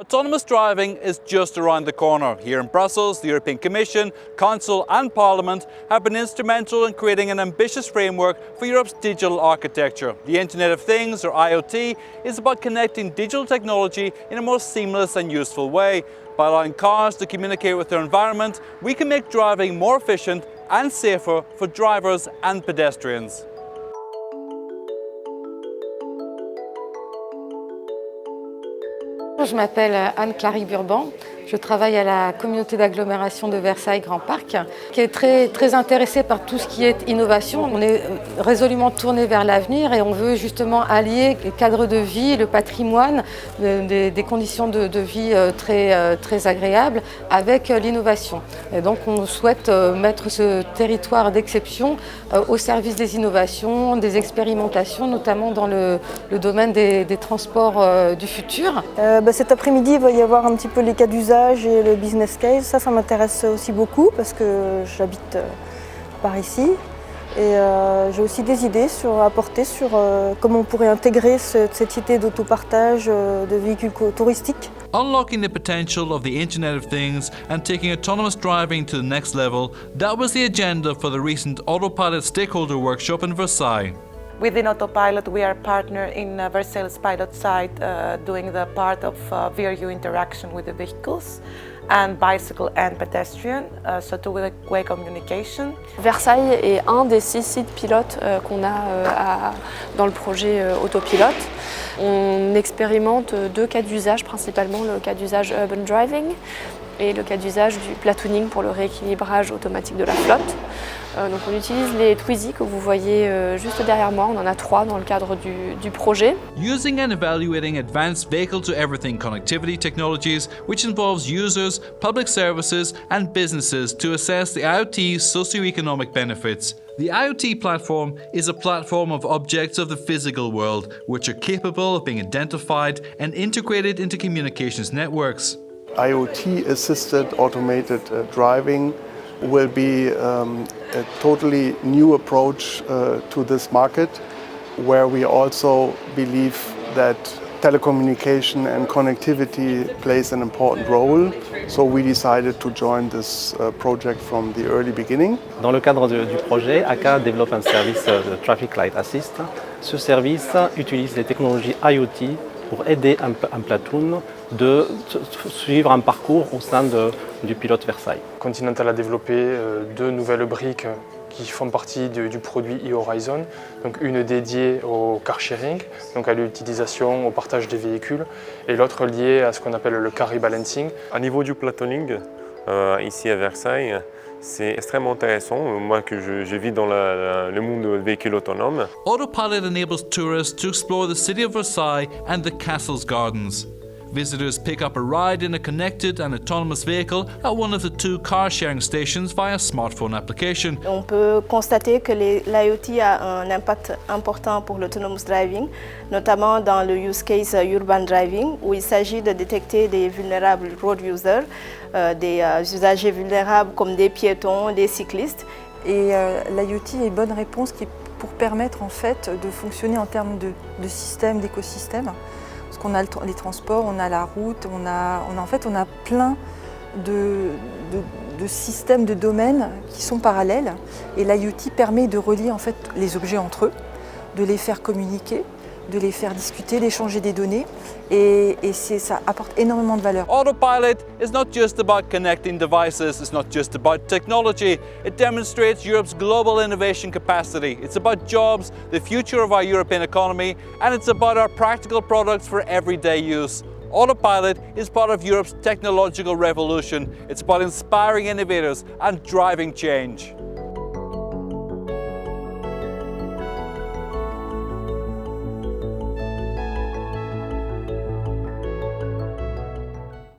Autonomous driving is just around the corner. Here in Brussels, the European Commission, Council and Parliament have been instrumental in creating an ambitious framework for Europe's digital architecture. The Internet of Things, or IoT, is about connecting digital technology in a more seamless and useful way. By allowing cars to communicate with their environment, we can make driving more efficient and safer for drivers and pedestrians. Je m'appelle Anne-Clary Burban, je travaille à la communauté d'agglomération de Versailles Grand Parc, qui est très intéressée par tout ce qui est innovation. On est résolument tourné vers l'avenir et on veut justement allier le cadre de vie, le patrimoine, des conditions de vie très agréables avec l'innovation. Et donc on souhaite mettre ce territoire d'exception au service des innovations, des expérimentations, notamment dans le domaine des transports du futur. Cet après-midi, il va y avoir un petit peu les cas d'usage et le business case. Ça m'intéresse aussi beaucoup parce que j'habite par ici. Et j'ai aussi des idées à apporter sur comment on pourrait intégrer cette idée d'autopartage de véhicules touristiques. Unlocking the potential of the Internet of Things and taking autonomous driving to the next level, that was the agenda for the recent Autopilot stakeholder workshop in Versailles. Within Autopilot, we are partner in Versailles pilot site doing the part of VRU interaction with the vehicles and bicycle and pedestrian, so two-way communication. Versailles est un des 6 sites pilotes qu'on a dans le projet Autopilot. On expérimente 2 cas d'usage, principalement le cas d'usage urban driving et le cas d'usage du platooning pour le rééquilibrage automatique de la flotte. Donc on utilise les Twizy que vous voyez juste derrière moi, on en a 3 dans le cadre du projet. Using and evaluating advanced vehicle-to-everything connectivity technologies, which involves users, public services and businesses to assess the IoT's socio-economic benefits. The IoT platform is a platform of objects of the physical world, which are capable of being identified and integrated into communications networks. IoT-assisted automated driving will be a totally new approach to this market, where we also believe that telecommunication and connectivity plays an important role. So we decided to join this project from the early beginning. Dans le cadre du projet, ACA développe un service de Traffic Light Assist. Ce service utilise les technologies IoT pour aider un platoon de suivre un parcours au sein du pilote Versailles. Continental a développé 2 nouvelles briques qui font partie du produit e-Horizon, donc une dédiée au car sharing, donc à l'utilisation, au partage des véhicules, et l'autre liée à ce qu'on appelle le car rebalancing. À niveau du platooning, ici à Versailles, c'est extrêmement intéressant, moi que je vis dans le monde des véhicules autonomes. Autopilot enables tourists to explore the city of Versailles and the castle's gardens. Visitors pick up a ride in a connected and autonomous vehicle at one of the 2 car-sharing stations via smartphone application. On peut constater que l'IoT a un impact important pour l'autonomous driving, notamment dans le use case urban driving, où il s'agit de détecter des vulnérables road users, des usagers vulnérables comme des piétons, des cyclistes. Et l'IoT est une bonne réponse pour permettre en fait de fonctionner en termes de système, d'écosystème. Parce qu'on a les transports, on a la route, on a plein de systèmes, de domaines qui sont parallèles. Et l'IoT permet de relier en fait les objets entre eux, de les faire communiquer, de les faire discuter, d'échanger des données. Et ça apporte énormément de valeur. Autopilot is not just about connecting devices, it's not just about technology. It demonstrates Europe's global innovation capacity. It's about jobs, the future of our European economy, and it's about our practical products for everyday use. Autopilot is part of Europe's technological revolution. It's about inspiring innovators and driving change.